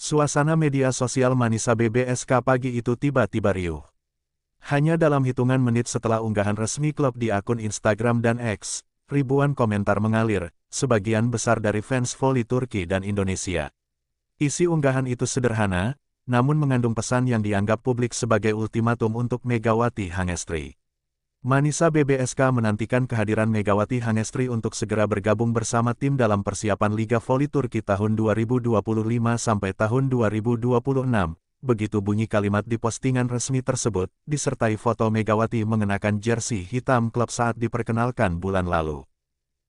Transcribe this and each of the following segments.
Suasana media sosial Manisa BBSK pagi itu tiba-tiba riuh. Hanya dalam hitungan menit setelah unggahan resmi klub di akun Instagram dan X, ribuan komentar mengalir, sebagian besar dari fans voli Turki dan Indonesia. Isi unggahan itu sederhana, namun mengandung pesan yang dianggap publik sebagai ultimatum untuk Megawati Hangestri. Manisa BBSK menantikan kehadiran Megawati Hangestri untuk segera bergabung bersama tim dalam persiapan Liga Voli Turki tahun 2025 sampai tahun 2026. Begitu bunyi kalimat di postingan resmi tersebut, disertai foto Megawati mengenakan jersey hitam klub saat diperkenalkan bulan lalu.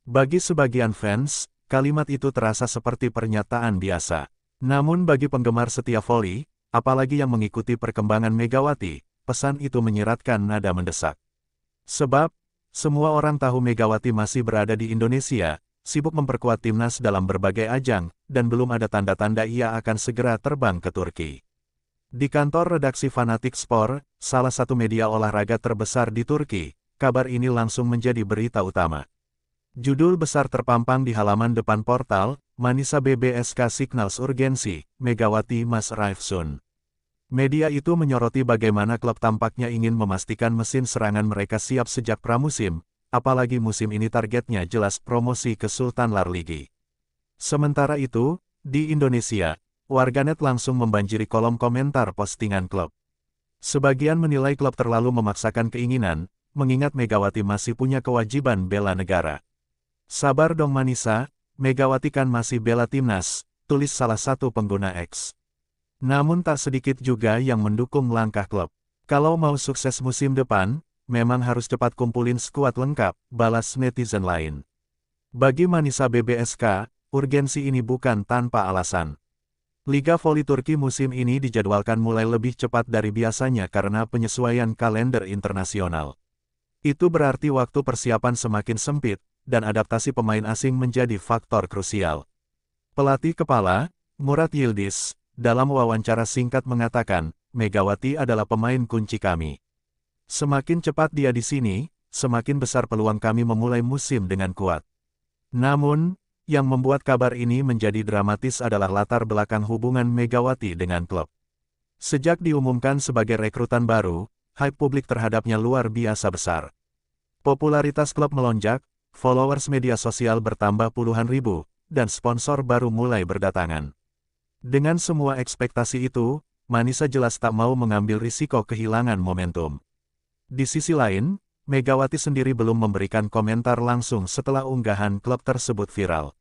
Bagi sebagian fans, kalimat itu terasa seperti pernyataan biasa. Namun bagi penggemar setia voli, apalagi yang mengikuti perkembangan Megawati, pesan itu menyiratkan nada mendesak. Sebab, semua orang tahu Megawati masih berada di Indonesia, sibuk memperkuat timnas dalam berbagai ajang, dan belum ada tanda-tanda ia akan segera terbang ke Turki. Di kantor redaksi Fanatik Spor, salah satu media olahraga terbesar di Turki, kabar ini langsung menjadi berita utama. Judul besar terpampang di halaman depan portal, Manisa BBSK Signals Urgensi, Megawati must arrive soon. Media itu menyoroti bagaimana klub tampaknya ingin memastikan mesin serangan mereka siap sejak pramusim, apalagi musim ini targetnya jelas promosi ke Sultan Larligi. Sementara itu, di Indonesia, warganet langsung membanjiri kolom komentar postingan klub. Sebagian menilai klub terlalu memaksakan keinginan, mengingat Megawati masih punya kewajiban bela negara. Sabar dong Manisa, Megawati kan masih bela timnas, tulis salah satu pengguna X. Namun tak sedikit juga yang mendukung langkah klub. Kalau mau sukses musim depan, memang harus cepat kumpulin skuad lengkap, balas netizen lain. Bagi Manisa BBSK, urgensi ini bukan tanpa alasan. Liga Voli Turki musim ini dijadwalkan mulai lebih cepat dari biasanya karena penyesuaian kalender internasional. Itu berarti waktu persiapan semakin sempit, dan adaptasi pemain asing menjadi faktor krusial. Pelatih kepala, Murat Yildiz, dalam wawancara singkat mengatakan, Megawati adalah pemain kunci kami. Semakin cepat dia di sini, semakin besar peluang kami memulai musim dengan kuat. Namun, yang membuat kabar ini menjadi dramatis adalah latar belakang hubungan Megawati dengan klub. Sejak diumumkan sebagai rekrutan baru, hype publik terhadapnya luar biasa besar. Popularitas klub melonjak, followers media sosial bertambah puluhan ribu, dan sponsor baru mulai berdatangan. Dengan semua ekspektasi itu, Manisa jelas tak mau mengambil risiko kehilangan momentum. Di sisi lain, Megawati sendiri belum memberikan komentar langsung setelah unggahan klub tersebut viral.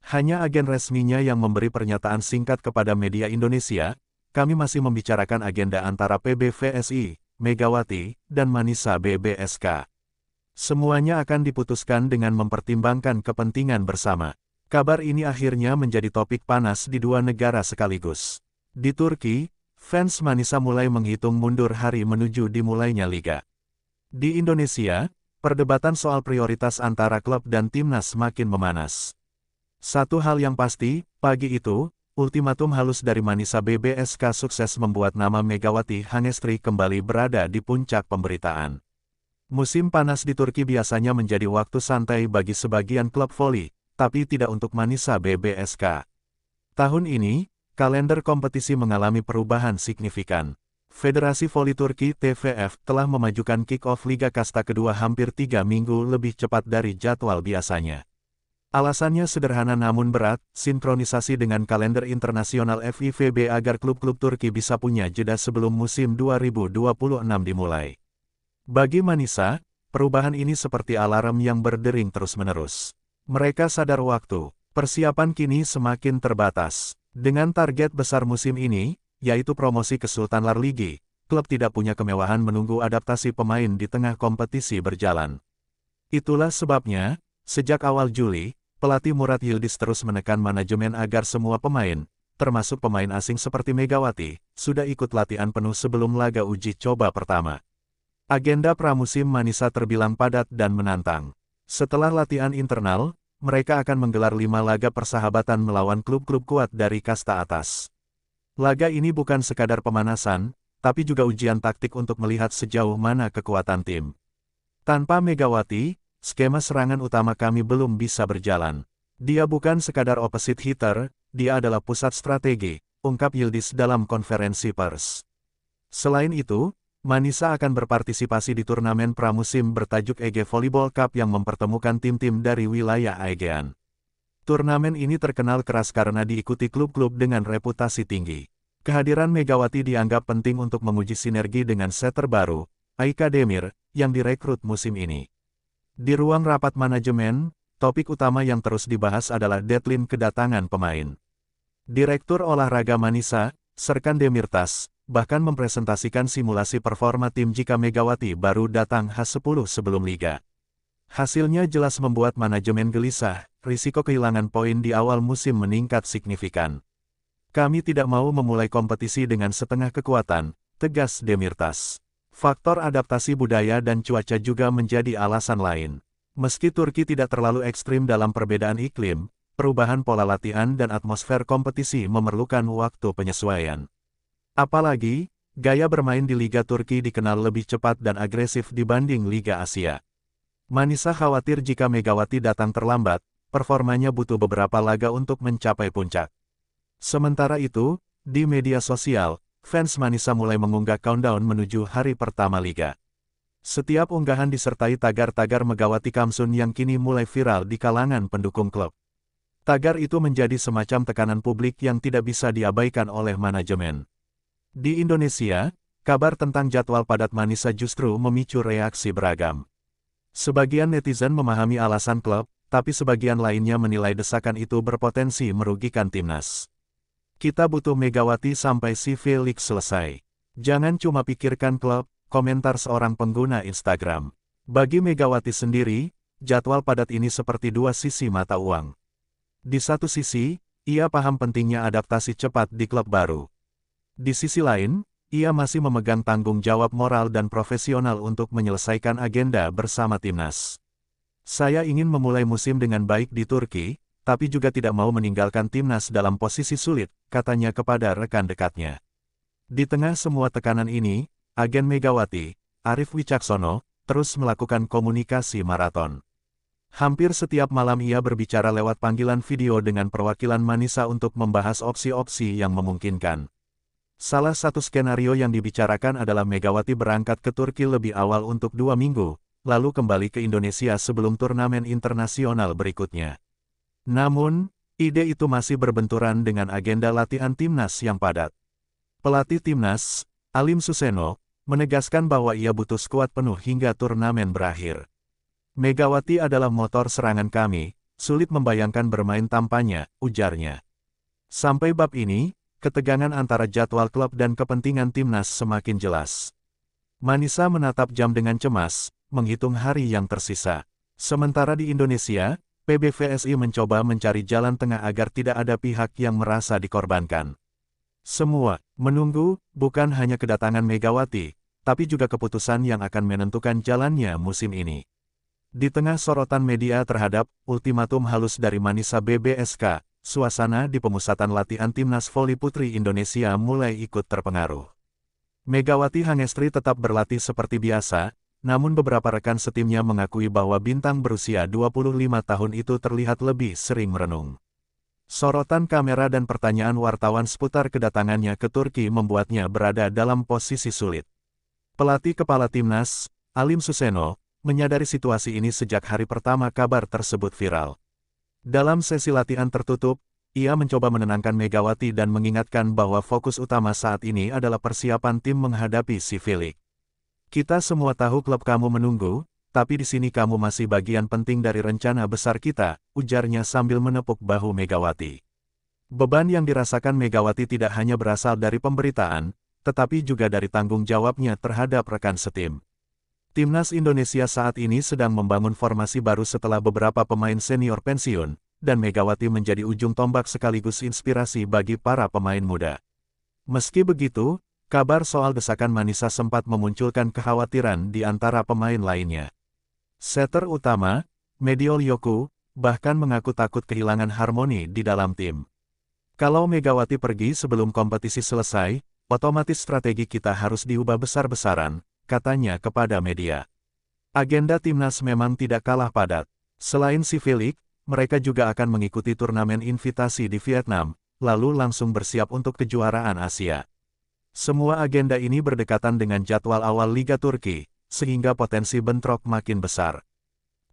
Hanya agen resminya yang memberi pernyataan singkat kepada media Indonesia, kami masih membicarakan agenda antara PBVSI, Megawati, dan Manisa BBSK. Semuanya akan diputuskan dengan mempertimbangkan kepentingan bersama. Kabar ini akhirnya menjadi topik panas di dua negara sekaligus. Di Turki, fans Manisa mulai menghitung mundur hari menuju dimulainya liga. Di Indonesia, perdebatan soal prioritas antara klub dan timnas semakin memanas. Satu hal yang pasti, pagi itu, ultimatum halus dari Manisa BBSK sukses membuat nama Megawati Hangestri kembali berada di puncak pemberitaan. Musim panas di Turki biasanya menjadi waktu santai bagi sebagian klub voli, tapi tidak untuk Manisa BBSK. Tahun ini, kalender kompetisi mengalami perubahan signifikan. Federasi Voli Turki TVF telah memajukan kick-off Liga Kasta kedua hampir 3 minggu lebih cepat dari jadwal biasanya. Alasannya sederhana namun berat, sinkronisasi dengan kalender internasional FIVB agar klub-klub Turki bisa punya jeda sebelum musim 2026 dimulai. Bagi Manisa, perubahan ini seperti alarm yang berdering terus-menerus. Mereka sadar waktu, persiapan kini semakin terbatas. Dengan target besar musim ini, yaitu promosi ke Sultan Larligi, klub tidak punya kemewahan menunggu adaptasi pemain di tengah kompetisi berjalan. Itulah sebabnya, sejak awal Juli, pelatih Murat Yildiz terus menekan manajemen agar semua pemain, termasuk pemain asing seperti Megawati, sudah ikut latihan penuh sebelum laga uji coba pertama. Agenda pramusim Manisa terbilang padat dan menantang. Setelah latihan internal, mereka akan menggelar 5 laga persahabatan melawan klub-klub kuat dari kasta atas. Laga ini bukan sekadar pemanasan, tapi juga ujian taktik untuk melihat sejauh mana kekuatan tim. Tanpa Megawati, skema serangan utama kami belum bisa berjalan. Dia bukan sekadar opposite hitter, dia adalah pusat strategi, ungkap Yildiz dalam konferensi pers. Selain itu, Manisa akan berpartisipasi di turnamen pramusim bertajuk Ege Volleyball Cup yang mempertemukan tim-tim dari wilayah Aegean. Turnamen ini terkenal keras karena diikuti klub-klub dengan reputasi tinggi. Kehadiran Megawati dianggap penting untuk menguji sinergi dengan setter baru, Aika Demir, yang direkrut musim ini. Di ruang rapat manajemen, topik utama yang terus dibahas adalah deadline kedatangan pemain. Direktur Olahraga Manisa, Serkan Demirtas, bahkan mempresentasikan simulasi performa tim jika Megawati baru datang H10 sebelum liga. Hasilnya jelas membuat manajemen gelisah, risiko kehilangan poin di awal musim meningkat signifikan. Kami tidak mau memulai kompetisi dengan setengah kekuatan, tegas Demirtas. Faktor adaptasi budaya dan cuaca juga menjadi alasan lain. Meski Turki tidak terlalu ekstrim dalam perbedaan iklim, perubahan pola latihan dan atmosfer kompetisi memerlukan waktu penyesuaian. Apalagi, gaya bermain di Liga Turki dikenal lebih cepat dan agresif dibanding Liga Asia. Manisa khawatir jika Megawati datang terlambat, performanya butuh beberapa laga untuk mencapai puncak. Sementara itu, di media sosial, fans Manisa mulai mengunggah countdown menuju hari pertama Liga. Setiap unggahan disertai tagar-tagar Megawati Kamsun yang kini mulai viral di kalangan pendukung klub. Tagar itu menjadi semacam tekanan publik yang tidak bisa diabaikan oleh manajemen. Di Indonesia, kabar tentang jadwal padat Manisa justru memicu reaksi beragam. Sebagian netizen memahami alasan klub, tapi sebagian lainnya menilai desakan itu berpotensi merugikan timnas. Kita butuh Megawati sampai si V-League selesai. Jangan cuma pikirkan klub, komentar seorang pengguna Instagram. Bagi Megawati sendiri, jadwal padat ini seperti dua sisi mata uang. Di satu sisi, ia paham pentingnya adaptasi cepat di klub baru. Di sisi lain, ia masih memegang tanggung jawab moral dan profesional untuk menyelesaikan agenda bersama timnas. Saya ingin memulai musim dengan baik di Turki, tapi juga tidak mau meninggalkan timnas dalam posisi sulit, katanya kepada rekan dekatnya. Di tengah semua tekanan ini, agen Megawati, Arif Wicaksono, terus melakukan komunikasi maraton. Hampir setiap malam ia berbicara lewat panggilan video dengan perwakilan Manisa untuk membahas opsi-opsi yang memungkinkan. Salah satu skenario yang dibicarakan adalah Megawati berangkat ke Turki lebih awal untuk 2 minggu, lalu kembali ke Indonesia sebelum turnamen internasional berikutnya. Namun, ide itu masih berbenturan dengan agenda latihan timnas yang padat. Pelatih timnas, Alim Suseno, menegaskan bahwa ia butuh skuad penuh hingga turnamen berakhir. Megawati adalah motor serangan kami, sulit membayangkan bermain tanpanya, ujarnya. Sampai bab ini, ketegangan antara jadwal klub dan kepentingan timnas semakin jelas. Manisa menatap jam dengan cemas, menghitung hari yang tersisa. Sementara di Indonesia, PBVSI mencoba mencari jalan tengah agar tidak ada pihak yang merasa dikorbankan. Semua menunggu, bukan hanya kedatangan Megawati, tapi juga keputusan yang akan menentukan jalannya musim ini. Di tengah sorotan media terhadap ultimatum halus dari Manisa BBSK, suasana di pemusatan latihan timnas voli putri Indonesia mulai ikut terpengaruh. Megawati Hangestri tetap berlatih seperti biasa, namun beberapa rekan setimnya mengakui bahwa bintang berusia 25 tahun itu terlihat lebih sering merenung. Sorotan kamera dan pertanyaan wartawan seputar kedatangannya ke Turki membuatnya berada dalam posisi sulit. Pelatih kepala timnas, Alim Suseno, menyadari situasi ini sejak hari pertama kabar tersebut viral. Dalam sesi latihan tertutup, ia mencoba menenangkan Megawati dan mengingatkan bahwa fokus utama saat ini adalah persiapan tim menghadapi si V-League. Kita semua tahu klub kamu menunggu, tapi di sini kamu masih bagian penting dari rencana besar kita, ujarnya sambil menepuk bahu Megawati. Beban yang dirasakan Megawati tidak hanya berasal dari pemberitaan, tetapi juga dari tanggung jawabnya terhadap rekan setim. Timnas Indonesia saat ini sedang membangun formasi baru setelah beberapa pemain senior pensiun, dan Megawati menjadi ujung tombak sekaligus inspirasi bagi para pemain muda. Meski begitu, kabar soal desakan Manisa sempat memunculkan kekhawatiran di antara pemain lainnya. Setter utama, Mediol Yoku, bahkan mengaku takut kehilangan harmoni di dalam tim. Kalau Megawati pergi sebelum kompetisi selesai, otomatis strategi kita harus diubah besar-besaran, katanya kepada media. Agenda timnas memang tidak kalah padat. Selain si V-League, mereka juga akan mengikuti turnamen invitasi di Vietnam, lalu langsung bersiap untuk kejuaraan Asia. Semua agenda ini berdekatan dengan jadwal awal Liga Turki, sehingga potensi bentrok makin besar.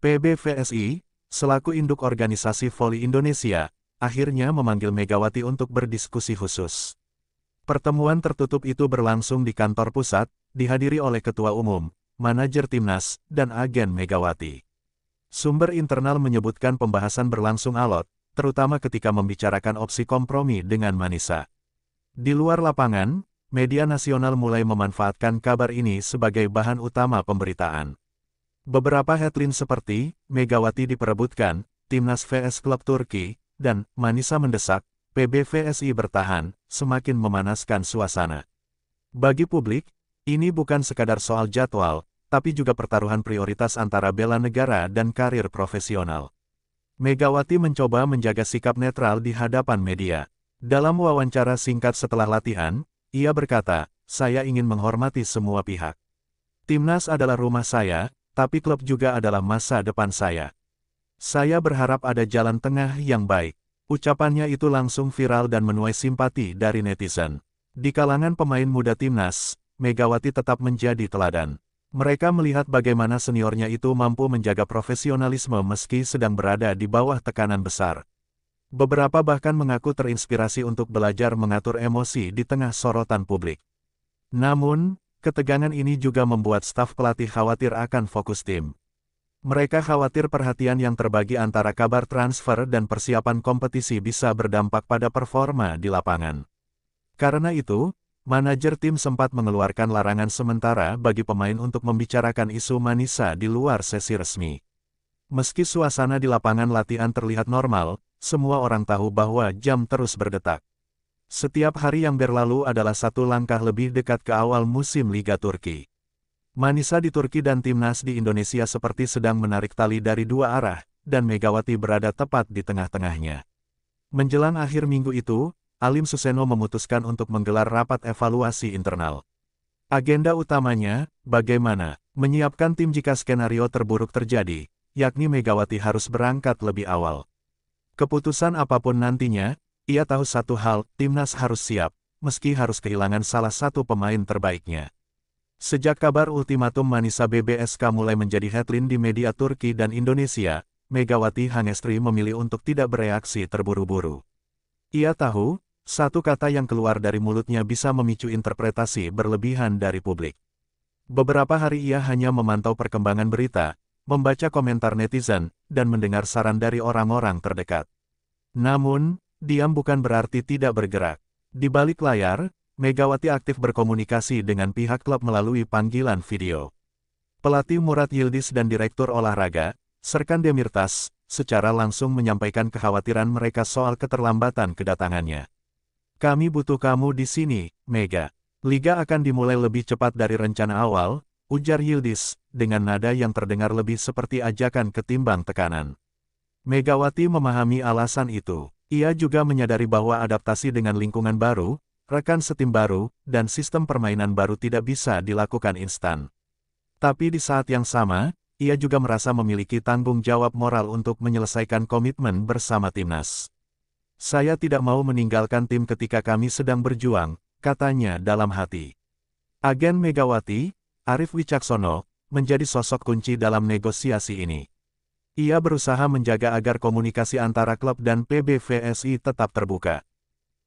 PBVSI, selaku induk organisasi voli Indonesia, akhirnya memanggil Megawati untuk berdiskusi khusus. Pertemuan tertutup itu berlangsung di kantor pusat, dihadiri oleh Ketua Umum, manajer timnas, dan agen Megawati. Sumber internal menyebutkan pembahasan berlangsung alot, terutama ketika membicarakan opsi kompromi dengan Manisa. Di luar lapangan, media nasional mulai memanfaatkan kabar ini sebagai bahan utama pemberitaan. Beberapa headline seperti, Megawati diperebutkan, Timnas vs Klub Turki, dan Manisa mendesak, PBVSI bertahan, semakin memanaskan suasana. Bagi publik, ini bukan sekadar soal jadwal, tapi juga pertaruhan prioritas antara bela negara dan karir profesional. Megawati mencoba menjaga sikap netral di hadapan media. Dalam wawancara singkat setelah latihan, ia berkata, "Saya ingin menghormati semua pihak. Timnas adalah rumah saya, tapi klub juga adalah masa depan saya. Saya berharap ada jalan tengah yang baik." Ucapannya itu langsung viral dan menuai simpati dari netizen. Di kalangan pemain muda timnas, Megawati tetap menjadi teladan. Mereka melihat bagaimana seniornya itu mampu menjaga profesionalisme meski sedang berada di bawah tekanan besar. Beberapa bahkan mengaku terinspirasi untuk belajar mengatur emosi di tengah sorotan publik. Namun, ketegangan ini juga membuat staf pelatih khawatir akan fokus tim. Mereka khawatir perhatian yang terbagi antara kabar transfer dan persiapan kompetisi bisa berdampak pada performa di lapangan. Karena itu, manajer tim sempat mengeluarkan larangan sementara bagi pemain untuk membicarakan isu Manisa di luar sesi resmi. Meski suasana di lapangan latihan terlihat normal, semua orang tahu bahwa jam terus berdetak. Setiap hari yang berlalu adalah satu langkah lebih dekat ke awal musim Liga Turki. Manisa di Turki dan timnas di Indonesia seperti sedang menarik tali dari dua arah, dan Megawati berada tepat di tengah-tengahnya. Menjelang akhir minggu itu, Alim Suseno memutuskan untuk menggelar rapat evaluasi internal. Agenda utamanya, bagaimana menyiapkan tim jika skenario terburuk terjadi, yakni Megawati harus berangkat lebih awal. Keputusan apapun nantinya, ia tahu satu hal, timnas harus siap, meski harus kehilangan salah satu pemain terbaiknya. Sejak kabar ultimatum Manisa BBSK mulai menjadi headline di media Turki dan Indonesia, Megawati Hangestri memilih untuk tidak bereaksi terburu-buru. Ia tahu, satu kata yang keluar dari mulutnya bisa memicu interpretasi berlebihan dari publik. Beberapa hari ia hanya memantau perkembangan berita, membaca komentar netizen, dan mendengar saran dari orang-orang terdekat. Namun, diam bukan berarti tidak bergerak. Di balik layar, Megawati aktif berkomunikasi dengan pihak klub melalui panggilan video. Pelatih Murat Yildiz dan Direktur Olahraga, Serkan Demirtas, secara langsung menyampaikan kekhawatiran mereka soal keterlambatan kedatangannya. "Kami butuh kamu di sini, Mega. Liga akan dimulai lebih cepat dari rencana awal," ujar Yildiz, dengan nada yang terdengar lebih seperti ajakan ketimbang tekanan. Megawati memahami alasan itu. Ia juga menyadari bahwa adaptasi dengan lingkungan baru, rekan setim baru, dan sistem permainan baru tidak bisa dilakukan instan. Tapi di saat yang sama, ia juga merasa memiliki tanggung jawab moral untuk menyelesaikan komitmen bersama timnas. "Saya tidak mau meninggalkan tim ketika kami sedang berjuang," katanya dalam hati. Agen Megawati, Arif Wicaksono, menjadi sosok kunci dalam negosiasi ini. Ia berusaha menjaga agar komunikasi antara klub dan PBVSI tetap terbuka.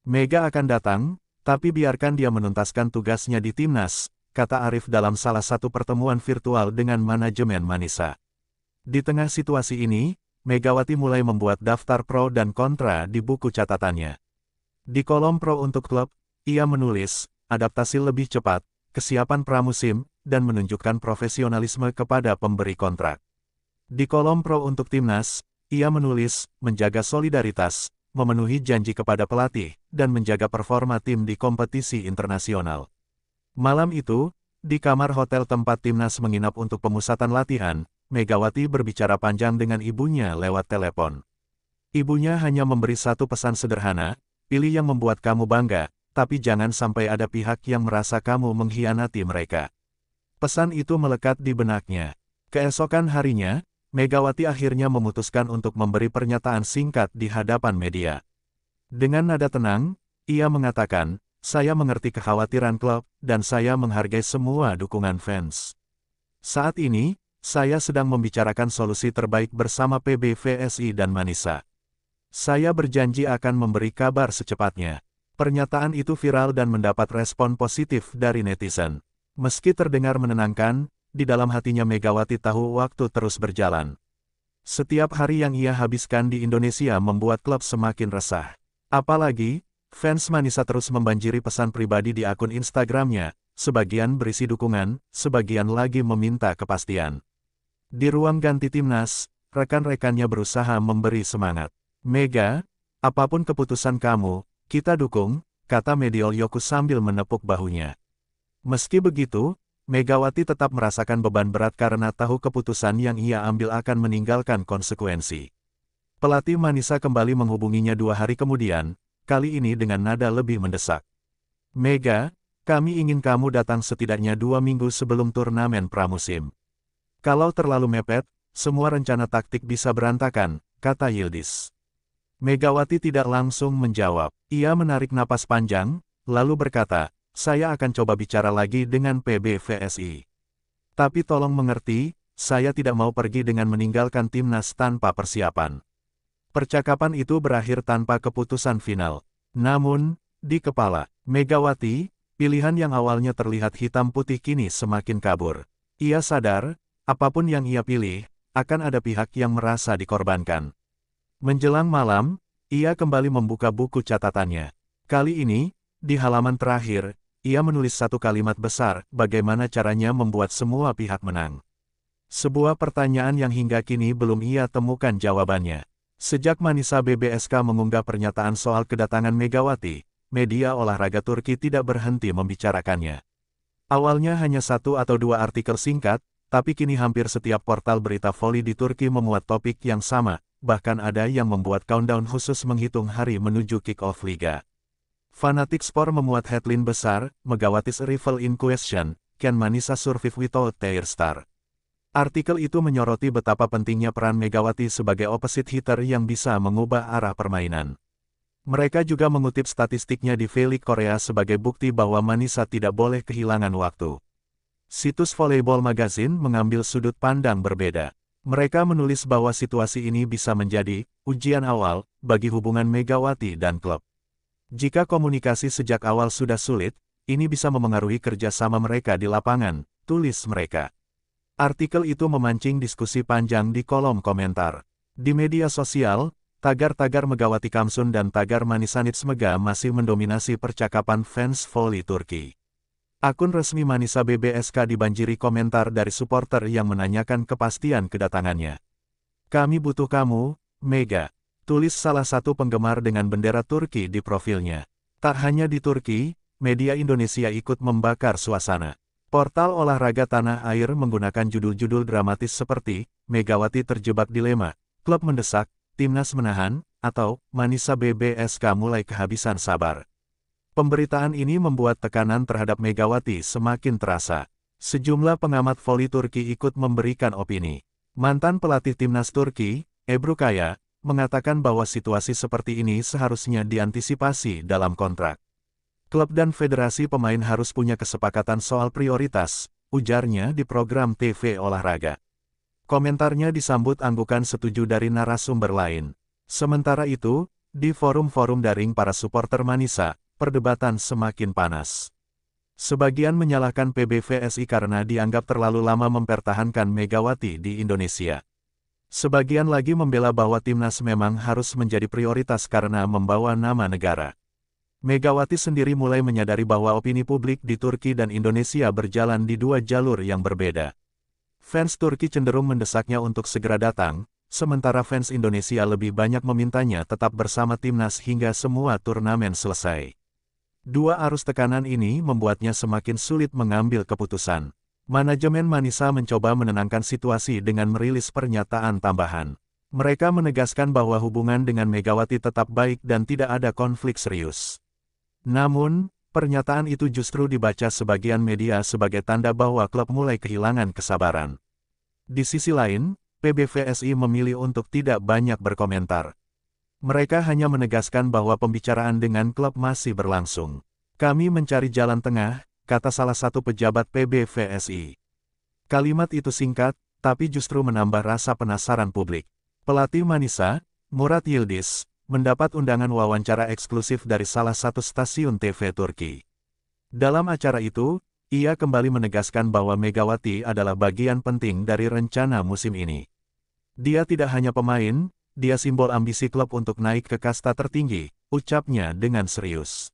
"Mega akan datang, tapi biarkan dia menuntaskan tugasnya di timnas," kata Arif dalam salah satu pertemuan virtual dengan manajemen Manisa. Di tengah situasi ini, Megawati mulai membuat daftar pro dan kontra di buku catatannya. Di kolom pro untuk klub, ia menulis, adaptasi lebih cepat, kesiapan pramusim, dan menunjukkan profesionalisme kepada pemberi kontrak. Di kolom pro untuk timnas, ia menulis, menjaga solidaritas, memenuhi janji kepada pelatih, dan menjaga performa tim di kompetisi internasional. Malam itu, di kamar hotel tempat timnas menginap untuk pemusatan latihan, Megawati berbicara panjang dengan ibunya lewat telepon. Ibunya hanya memberi satu pesan sederhana, "Pilih yang membuat kamu bangga, tapi jangan sampai ada pihak yang merasa kamu mengkhianati mereka." Pesan itu melekat di benaknya. Keesokan harinya, Megawati akhirnya memutuskan untuk memberi pernyataan singkat di hadapan media. Dengan nada tenang, ia mengatakan, "Saya mengerti kekhawatiran klub, dan saya menghargai semua dukungan fans. Saat ini, saya sedang membicarakan solusi terbaik bersama PBVSI dan Manisa. Saya berjanji akan memberi kabar secepatnya." Pernyataan itu viral dan mendapat respon positif dari netizen. Meski terdengar menenangkan, di dalam hatinya Megawati tahu waktu terus berjalan. Setiap hari yang ia habiskan di Indonesia membuat klub semakin resah. Apalagi, fans Manisa terus membanjiri pesan pribadi di akun Instagramnya, sebagian berisi dukungan, sebagian lagi meminta kepastian. Di ruang ganti timnas, rekan-rekannya berusaha memberi semangat. "Mega, apapun keputusan kamu, kita dukung," kata Mediol Yokus sambil menepuk bahunya. Meski begitu, Megawati tetap merasakan beban berat karena tahu keputusan yang ia ambil akan meninggalkan konsekuensi. Pelatih Manisa kembali menghubunginya 2 hari kemudian, kali ini dengan nada lebih mendesak. "Mega, kami ingin kamu datang setidaknya 2 minggu sebelum turnamen pramusim. Kalau terlalu mepet, semua rencana taktik bisa berantakan," kata Yildiz. Megawati tidak langsung menjawab. Ia menarik napas panjang, lalu berkata, "Saya akan coba bicara lagi dengan PBVSI. Tapi tolong mengerti, saya tidak mau pergi dengan meninggalkan timnas tanpa persiapan." Percakapan itu berakhir tanpa keputusan final. Namun, di kepala Megawati, pilihan yang awalnya terlihat hitam putih kini semakin kabur. Ia sadar, apapun yang ia pilih, akan ada pihak yang merasa dikorbankan. Menjelang malam, ia kembali membuka buku catatannya. Kali ini, di halaman terakhir, ia menulis satu kalimat besar, bagaimana caranya membuat semua pihak menang. Sebuah pertanyaan yang hingga kini belum ia temukan jawabannya. Sejak Manisa BBSK mengunggah pernyataan soal kedatangan Megawati, media olahraga Turki tidak berhenti membicarakannya. Awalnya hanya 1 atau 2 artikel singkat, tapi kini hampir setiap portal berita voli di Turki memuat topik yang sama, bahkan ada yang membuat countdown khusus menghitung hari menuju kick-off liga. Fanatik Sport memuat headline besar, "Megawati's arrival in question, can Manisa survive without their star?" Artikel itu menyoroti betapa pentingnya peran Megawati sebagai opposite hitter yang bisa mengubah arah permainan. Mereka juga mengutip statistiknya di V-League Korea sebagai bukti bahwa Manisa tidak boleh kehilangan waktu. Situs Volleyball Magazine mengambil sudut pandang berbeda. Mereka menulis bahwa situasi ini bisa menjadi ujian awal bagi hubungan Megawati dan klub. Jika komunikasi sejak awal sudah sulit, ini bisa memengaruhi kerjasama mereka di lapangan, tulis mereka. Artikel itu memancing diskusi panjang di kolom komentar. Di media sosial, tagar-tagar Megawati Kamsun dan tagar Manisanits Mega masih mendominasi percakapan fans voli Turki. Akun resmi Manisa BBSK dibanjiri komentar dari supporter yang menanyakan kepastian kedatangannya. "Kami butuh kamu, Mega," tulis salah satu penggemar dengan bendera Turki di profilnya. Tak hanya di Turki, media Indonesia ikut membakar suasana. Portal olahraga tanah air menggunakan judul-judul dramatis seperti, "Megawati terjebak dilema, klub mendesak, timnas menahan," atau, "Manisa BBSK mulai kehabisan sabar." Pemberitaan ini membuat tekanan terhadap Megawati semakin terasa. Sejumlah pengamat voli Turki ikut memberikan opini. Mantan pelatih timnas Turki, Ebru Kaya, mengatakan bahwa situasi seperti ini seharusnya diantisipasi dalam kontrak. "Klub dan federasi pemain harus punya kesepakatan soal prioritas," ujarnya di program TV olahraga. Komentarnya disambut anggukan setuju dari narasumber lain. Sementara itu, di forum-forum daring para supporter Manisa, perdebatan semakin panas. Sebagian menyalahkan PBVSI karena dianggap terlalu lama mempertahankan Megawati di Indonesia. Sebagian lagi membela bahwa timnas memang harus menjadi prioritas karena membawa nama negara. Megawati sendiri mulai menyadari bahwa opini publik di Turki dan Indonesia berjalan di 2 jalur yang berbeda. Fans Turki cenderung mendesaknya untuk segera datang, sementara fans Indonesia lebih banyak memintanya tetap bersama timnas hingga semua turnamen selesai. 2 arus tekanan ini membuatnya semakin sulit mengambil keputusan. Manajemen Manisa mencoba menenangkan situasi dengan merilis pernyataan tambahan. Mereka menegaskan bahwa hubungan dengan Megawati tetap baik dan tidak ada konflik serius. Namun, pernyataan itu justru dibaca sebagian media sebagai tanda bahwa klub mulai kehilangan kesabaran. Di sisi lain, PBVSI memilih untuk tidak banyak berkomentar. Mereka hanya menegaskan bahwa pembicaraan dengan klub masih berlangsung. Kami mencari jalan tengah, kata salah satu pejabat PBVSI. Kalimat itu singkat, tapi justru menambah rasa penasaran publik. Pelatih Manisa, Murat Yildiz, mendapat undangan wawancara eksklusif dari salah satu stasiun TV Turki. Dalam acara itu, ia kembali menegaskan bahwa Megawati adalah bagian penting dari rencana musim ini. Dia tidak hanya pemain, dia simbol ambisi klub untuk naik ke kasta tertinggi, ucapnya dengan serius.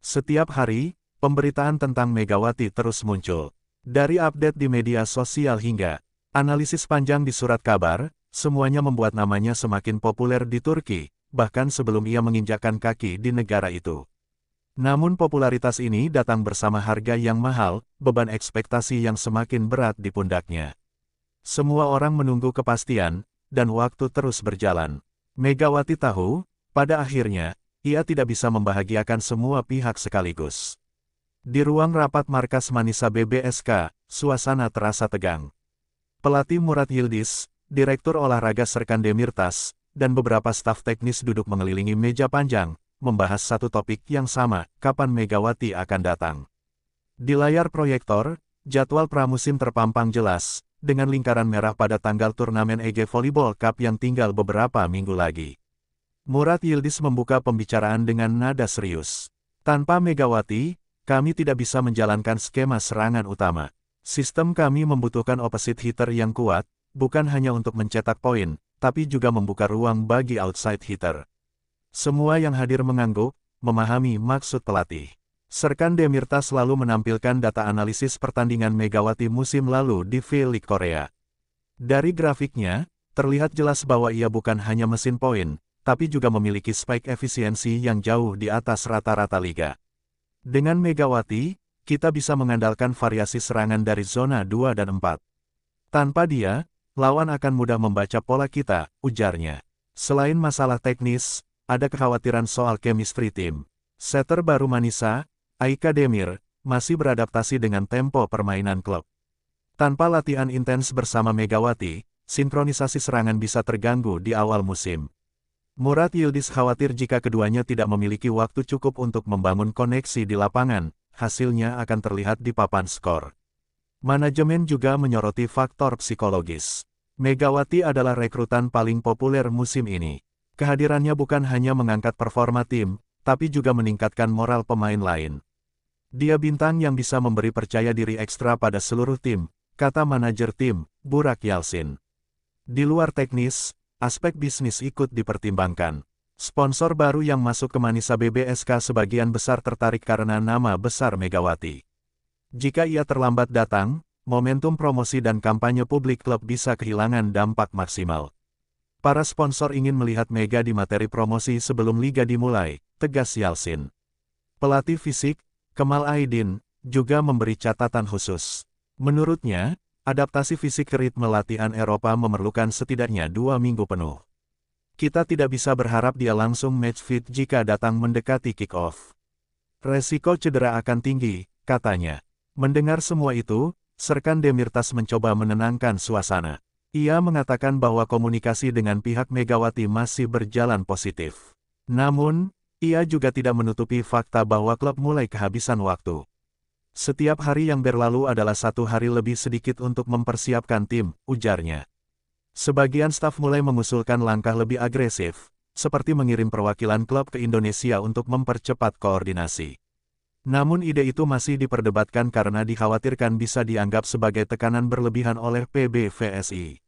Setiap hari, pemberitaan tentang Megawati terus muncul. Dari update di media sosial hingga analisis panjang di surat kabar, semuanya membuat namanya semakin populer di Turki, bahkan sebelum ia menginjakkan kaki di negara itu. Namun popularitas ini datang bersama harga yang mahal, beban ekspektasi yang semakin berat di pundaknya. Semua orang menunggu kepastian, dan waktu terus berjalan. Megawati tahu, pada akhirnya, ia tidak bisa membahagiakan semua pihak sekaligus. Di ruang rapat markas Manisa BBSK, suasana terasa tegang. Pelatih Murat Yildiz, Direktur Olahraga Serkan Demirtas, dan beberapa staf teknis duduk mengelilingi meja panjang, membahas satu topik yang sama, kapan Megawati akan datang. Di layar proyektor, jadwal pramusim terpampang jelas, dengan lingkaran merah pada tanggal turnamen EG Volleyball Cup yang tinggal beberapa minggu lagi. Murat Yildiz membuka pembicaraan dengan nada serius. Tanpa Megawati, kami tidak bisa menjalankan skema serangan utama. Sistem kami membutuhkan opposite hitter yang kuat, bukan hanya untuk mencetak poin, tapi juga membuka ruang bagi outside hitter. Semua yang hadir mengangguk, memahami maksud pelatih. Serkan Demirtas selalu menampilkan data analisis pertandingan Megawati musim lalu di V-League Korea. Dari grafiknya, terlihat jelas bahwa ia bukan hanya mesin poin, tapi juga memiliki spike efisiensi yang jauh di atas rata-rata liga. Dengan Megawati, kita bisa mengandalkan variasi serangan dari zona 2 dan 4. Tanpa dia, lawan akan mudah membaca pola kita, ujarnya. Selain masalah teknis, ada kekhawatiran soal chemistry tim. Setter baru Manisa, Aika Demir, masih beradaptasi dengan tempo permainan klub. Tanpa latihan intens bersama Megawati, sinkronisasi serangan bisa terganggu di awal musim. Murat Yildiz khawatir jika keduanya tidak memiliki waktu cukup untuk membangun koneksi di lapangan, hasilnya akan terlihat di papan skor. Manajemen juga menyoroti faktor psikologis. Megawati adalah rekrutan paling populer musim ini. Kehadirannya bukan hanya mengangkat performa tim, tapi juga meningkatkan moral pemain lain. Dia bintang yang bisa memberi percaya diri ekstra pada seluruh tim, kata manajer tim, Burak Yalçın. Di luar teknis, aspek bisnis ikut dipertimbangkan. Sponsor baru yang masuk ke Manisa BBSK sebagian besar tertarik karena nama besar Megawati. Jika ia terlambat datang, momentum promosi dan kampanye publik klub bisa kehilangan dampak maksimal. Para sponsor ingin melihat Mega di materi promosi sebelum liga dimulai, tegas Yalçın. Pelatih fisik, Kemal Aydin, juga memberi catatan khusus. Menurutnya, adaptasi fisik ke ritme latihan Eropa memerlukan setidaknya 2 minggu penuh. Kita tidak bisa berharap dia langsung match fit jika datang mendekati kick-off. Resiko cedera akan tinggi, katanya. Mendengar semua itu, Serkan Demirtas mencoba menenangkan suasana. Ia mengatakan bahwa komunikasi dengan pihak Megawati masih berjalan positif. Namun, ia juga tidak menutupi fakta bahwa klub mulai kehabisan waktu. Setiap hari yang berlalu adalah 1 hari lebih sedikit untuk mempersiapkan tim, ujarnya. Sebagian staf mulai mengusulkan langkah lebih agresif, seperti mengirim perwakilan klub ke Indonesia untuk mempercepat koordinasi. Namun ide itu masih diperdebatkan karena dikhawatirkan bisa dianggap sebagai tekanan berlebihan oleh PBVSI.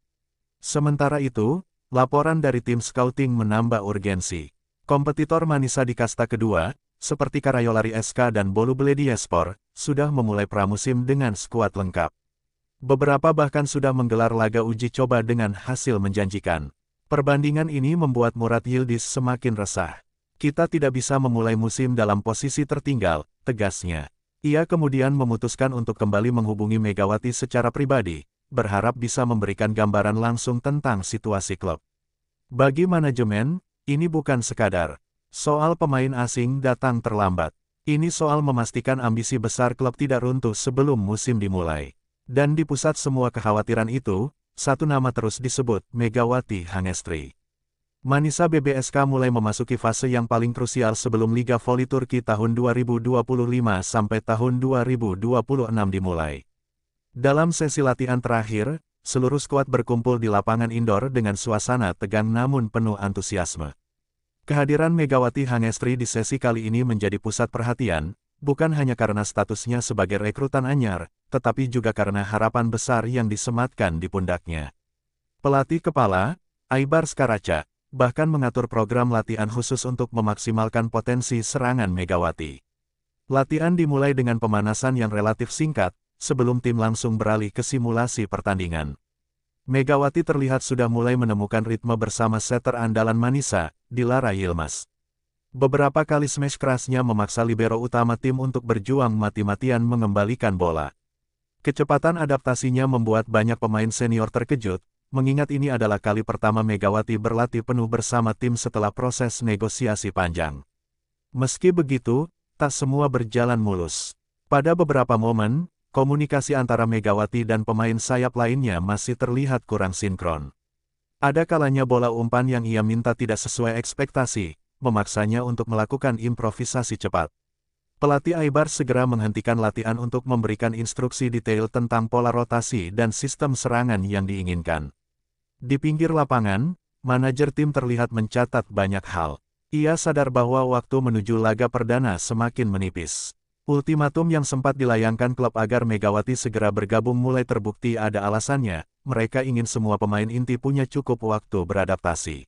Sementara itu, laporan dari tim scouting menambah urgensi. Kompetitor Manisa di kasta kedua, seperti Karayolari SK dan Bolu Belediyespor, sudah memulai pramusim dengan skuad lengkap. Beberapa bahkan sudah menggelar laga uji coba dengan hasil menjanjikan. Perbandingan ini membuat Murat Yildiz semakin resah. Kita tidak bisa memulai musim dalam posisi tertinggal, tegasnya. Ia kemudian memutuskan untuk kembali menghubungi Megawati secara pribadi, berharap bisa memberikan gambaran langsung tentang situasi klub. Bagi manajemen, ini bukan sekadar soal pemain asing datang terlambat. Ini soal memastikan ambisi besar klub tidak runtuh sebelum musim dimulai. Dan di pusat semua kekhawatiran itu, satu nama terus disebut, Megawati Hangestri. Manisa BBSK mulai memasuki fase yang paling krusial sebelum Liga Voli Turki tahun 2025 sampai tahun 2026 dimulai. Dalam sesi latihan terakhir, seluruh skuad berkumpul di lapangan indoor dengan suasana tegang namun penuh antusiasme. Kehadiran Megawati Hangestri di sesi kali ini menjadi pusat perhatian, bukan hanya karena statusnya sebagai rekrutan anyar, tetapi juga karena harapan besar yang disematkan di pundaknya. Pelatih kepala, Aibars Karaca, bahkan mengatur program latihan khusus untuk memaksimalkan potensi serangan Megawati. Latihan dimulai dengan pemanasan yang relatif singkat, sebelum tim langsung beralih ke simulasi pertandingan. Megawati terlihat sudah mulai menemukan ritme bersama setter andalan Manisa, Dilara Yilmaz. Beberapa kali smash kerasnya memaksa libero utama tim untuk berjuang mati-matian mengembalikan bola. Kecepatan adaptasinya membuat banyak pemain senior terkejut, mengingat ini adalah kali pertama Megawati berlatih penuh bersama tim setelah proses negosiasi panjang. Meski begitu, tak semua berjalan mulus. Pada beberapa momen, komunikasi antara Megawati dan pemain sayap lainnya masih terlihat kurang sinkron. Ada kalanya bola umpan yang ia minta tidak sesuai ekspektasi, memaksanya untuk melakukan improvisasi cepat. Pelatih Aibars segera menghentikan latihan untuk memberikan instruksi detail tentang pola rotasi dan sistem serangan yang diinginkan. Di pinggir lapangan, manajer tim terlihat mencatat banyak hal. Ia sadar bahwa waktu menuju laga perdana semakin menipis. Ultimatum yang sempat dilayangkan klub agar Megawati segera bergabung mulai terbukti ada alasannya, mereka ingin semua pemain inti punya cukup waktu beradaptasi.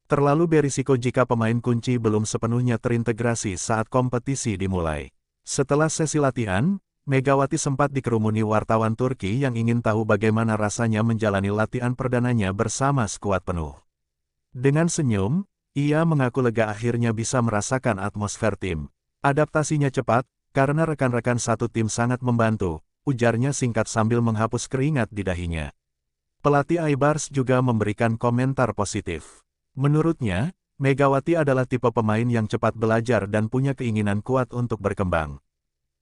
Terlalu berisiko jika pemain kunci belum sepenuhnya terintegrasi saat kompetisi dimulai. Setelah sesi latihan, Megawati sempat dikerumuni wartawan Turki yang ingin tahu bagaimana rasanya menjalani latihan perdananya bersama skuad penuh. Dengan senyum, ia mengaku lega akhirnya bisa merasakan atmosfer tim. Adaptasinya cepat, karena rekan-rekan satu tim sangat membantu, ujarnya singkat sambil menghapus keringat di dahinya. Pelatih Aibars juga memberikan komentar positif. Menurutnya, Megawati adalah tipe pemain yang cepat belajar dan punya keinginan kuat untuk berkembang.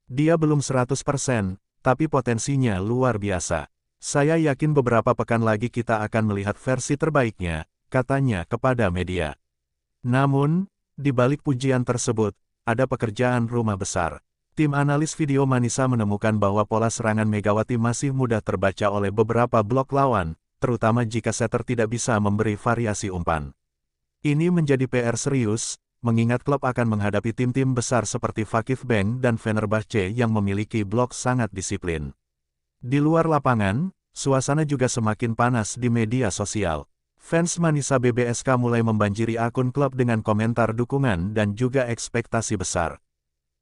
Dia belum 100%, tapi potensinya luar biasa. Saya yakin beberapa pekan lagi kita akan melihat versi terbaiknya, katanya kepada media. Namun, di balik pujian tersebut, ada pekerjaan rumah besar. Tim analis video Manisa menemukan bahwa pola serangan Megawati masih mudah terbaca oleh beberapa blok lawan, terutama jika setter tidak bisa memberi variasi umpan. Ini menjadi PR serius, mengingat klub akan menghadapi tim-tim besar seperti Vakif Bank dan Fenerbahce yang memiliki blok sangat disiplin. Di luar lapangan, suasana juga semakin panas di media sosial. Fans Manisa BBSK mulai membanjiri akun klub dengan komentar dukungan dan juga ekspektasi besar.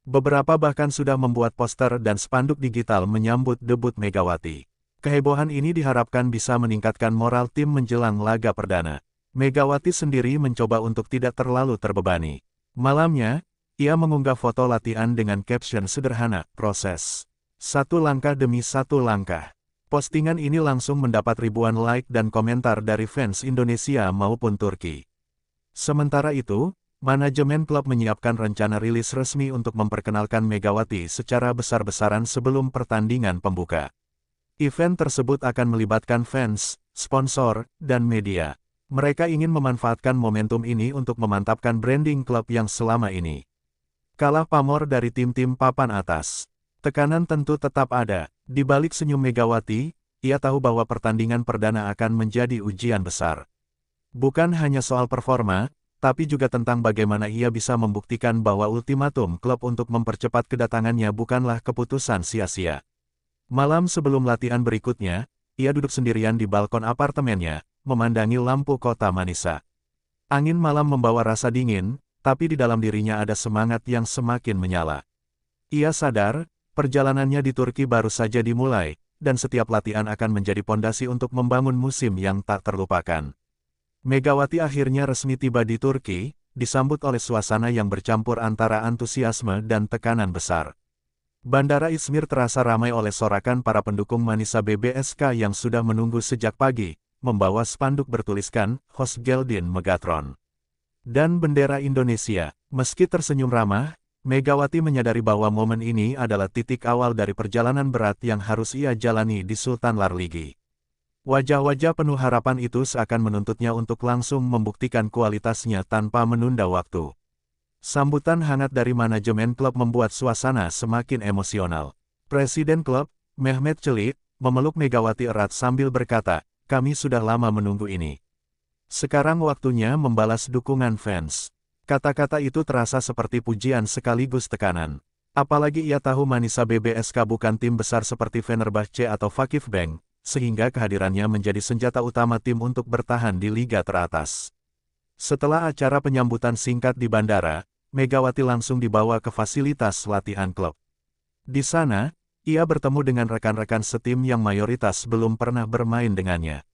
Beberapa bahkan sudah membuat poster dan spanduk digital menyambut debut Megawati. Kehebohan ini diharapkan bisa meningkatkan moral tim menjelang laga perdana. Megawati sendiri mencoba untuk tidak terlalu terbebani. Malamnya, ia mengunggah foto latihan dengan caption sederhana, proses. Satu langkah demi satu langkah. Postingan ini langsung mendapat ribuan like dan komentar dari fans Indonesia maupun Turki. Sementara itu, manajemen klub menyiapkan rencana rilis resmi untuk memperkenalkan Megawati secara besar-besaran sebelum pertandingan pembuka. Event tersebut akan melibatkan fans, sponsor, dan media. Mereka ingin memanfaatkan momentum ini untuk memantapkan branding klub yang selama ini kalah pamor dari tim-tim papan atas. Tekanan tentu tetap ada. Di balik senyum Megawati, ia tahu bahwa pertandingan perdana akan menjadi ujian besar. Bukan hanya soal performa, tapi juga tentang bagaimana ia bisa membuktikan bahwa ultimatum klub untuk mempercepat kedatangannya bukanlah keputusan sia-sia. Malam sebelum latihan berikutnya, ia duduk sendirian di balkon apartemennya, memandangi lampu kota Manisa. Angin malam membawa rasa dingin, tapi di dalam dirinya ada semangat yang semakin menyala. Ia sadar, perjalanannya di Turki baru saja dimulai, dan setiap latihan akan menjadi pondasi untuk membangun musim yang tak terlupakan. Megawati akhirnya resmi tiba di Turki, disambut oleh suasana yang bercampur antara antusiasme dan tekanan besar. Bandara Izmir terasa ramai oleh sorakan para pendukung Manisa BBSK yang sudah menunggu sejak pagi, membawa spanduk bertuliskan, Host Geldin Megatron dan bendera Indonesia. Meski tersenyum ramah, Megawati menyadari bahwa momen ini adalah titik awal dari perjalanan berat yang harus ia jalani di Sultan Larligi. Wajah-wajah penuh harapan itu seakan menuntutnya untuk langsung membuktikan kualitasnya tanpa menunda waktu. Sambutan hangat dari manajemen klub membuat suasana semakin emosional. Presiden klub, Mehmet Çelik, memeluk Megawati erat sambil berkata, "Kami sudah lama menunggu ini. Sekarang waktunya membalas dukungan fans." Kata-kata itu terasa seperti pujian sekaligus tekanan. Apalagi ia tahu Manisa BBSK bukan tim besar seperti Fenerbahce atau Vakifbank, sehingga kehadirannya menjadi senjata utama tim untuk bertahan di liga teratas. Setelah acara penyambutan singkat di bandara, Megawati langsung dibawa ke fasilitas latihan klub. Di sana, ia bertemu dengan rekan-rekan setim yang mayoritas belum pernah bermain dengannya.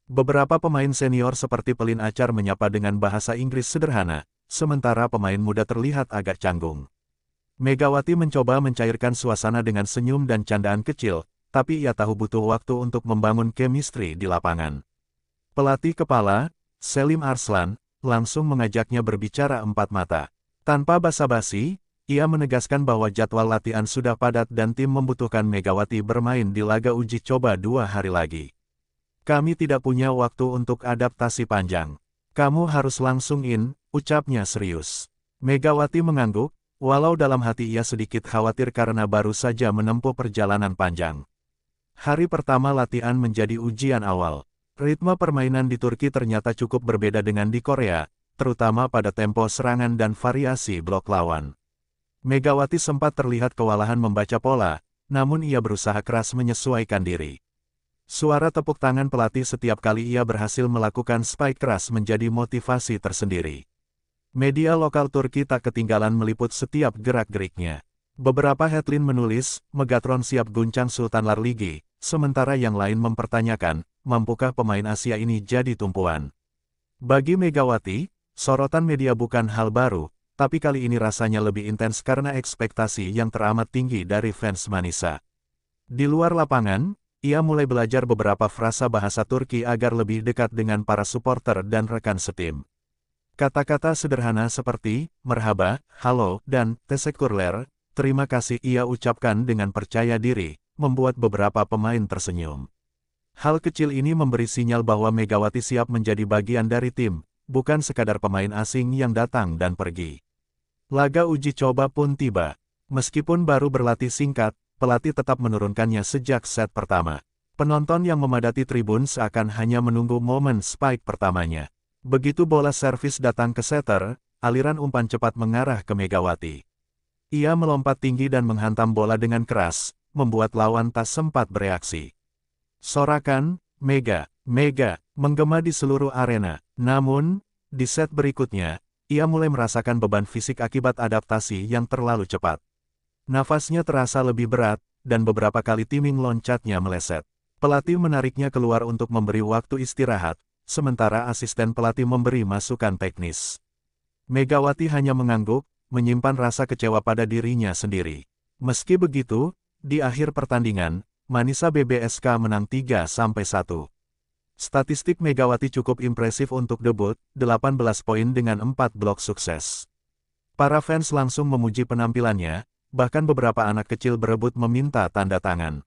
Beberapa pemain senior seperti Pelin Acar menyapa dengan bahasa Inggris sederhana, sementara pemain muda terlihat agak canggung. Megawati mencoba mencairkan suasana dengan senyum dan candaan kecil, tapi ia tahu butuh waktu untuk membangun chemistry di lapangan. Pelatih kepala, Selim Arslan, langsung mengajaknya berbicara empat mata. Tanpa basa-basi, ia menegaskan bahwa jadwal latihan sudah padat dan tim membutuhkan Megawati bermain di laga uji coba 2 hari lagi. "Kami tidak punya waktu untuk adaptasi panjang. Kamu harus langsung ucapnya serius. Megawati mengangguk, walau dalam hati ia sedikit khawatir karena baru saja menempuh perjalanan panjang. Hari pertama latihan menjadi ujian awal. Ritme permainan di Turki ternyata cukup berbeda dengan di Korea, terutama pada tempo serangan dan variasi blok lawan. Megawati sempat terlihat kewalahan membaca pola, namun ia berusaha keras menyesuaikan diri. Suara tepuk tangan pelatih setiap kali ia berhasil melakukan spike keras menjadi motivasi tersendiri. Media lokal Turki tak ketinggalan meliput setiap gerak-geriknya. Beberapa headline menulis, Megatron siap guncang Sultan Larligi, sementara yang lain mempertanyakan, mampukah pemain Asia ini jadi tumpuan? Bagi Megawati, sorotan media bukan hal baru, tapi kali ini rasanya lebih intens karena ekspektasi yang teramat tinggi dari fans Manisa. Di luar lapangan, ia mulai belajar beberapa frasa bahasa Turki agar lebih dekat dengan para supporter dan rekan setim. Kata-kata sederhana seperti, merhaba, halo, dan teşekkürler, terima kasih ia ucapkan dengan percaya diri, membuat beberapa pemain tersenyum. Hal kecil ini memberi sinyal bahwa Megawati siap menjadi bagian dari tim, bukan sekadar pemain asing yang datang dan pergi. Laga uji coba pun tiba. Meskipun baru berlatih singkat, pelatih tetap menurunkannya sejak set pertama. Penonton yang memadati tribun seakan hanya menunggu momen spike pertamanya. Begitu bola servis datang ke setter, aliran umpan cepat mengarah ke Megawati. Ia melompat tinggi dan menghantam bola dengan keras, membuat lawan tak sempat bereaksi. Sorakan, Mega, menggema di seluruh arena. Namun, di set berikutnya, ia mulai merasakan beban fisik akibat adaptasi yang terlalu cepat. Nafasnya terasa lebih berat, dan beberapa kali timing loncatnya meleset. Pelatih menariknya keluar untuk memberi waktu istirahat, sementara asisten pelatih memberi masukan teknis. Megawati hanya mengangguk, menyimpan rasa kecewa pada dirinya sendiri. Meski begitu, di akhir pertandingan, Manisa BBSK menang 3-1. Statistik Megawati cukup impresif untuk debut, 18 poin dengan 4 blok sukses. Para fans langsung memuji penampilannya, bahkan beberapa anak kecil berebut meminta tanda tangan.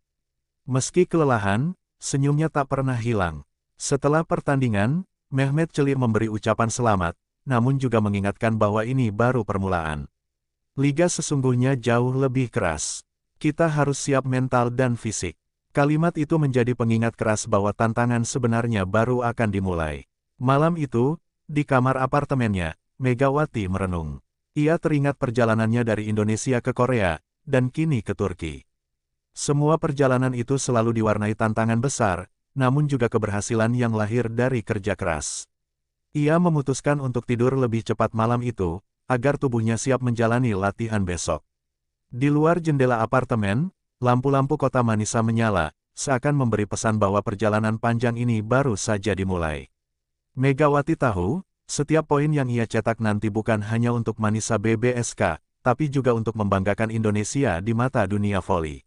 Meski kelelahan, senyumnya tak pernah hilang. Setelah pertandingan, Mehmet Çelik memberi ucapan selamat, namun juga mengingatkan bahwa ini baru permulaan. Liga sesungguhnya jauh lebih keras. Kita harus siap mental dan fisik. Kalimat itu menjadi pengingat keras bahwa tantangan sebenarnya baru akan dimulai. Malam itu, di kamar apartemennya, Megawati merenung. Ia teringat perjalanannya dari Indonesia ke Korea, dan kini ke Turki. Semua perjalanan itu selalu diwarnai tantangan besar, namun juga keberhasilan yang lahir dari kerja keras. Ia memutuskan untuk tidur lebih cepat malam itu, agar tubuhnya siap menjalani latihan besok. Di luar jendela apartemen, lampu-lampu kota Manisa menyala, seakan memberi pesan bahwa perjalanan panjang ini baru saja dimulai. Megawati tahu, setiap poin yang ia cetak nanti bukan hanya untuk Manisa BBSK, tapi juga untuk membanggakan Indonesia di mata dunia voli.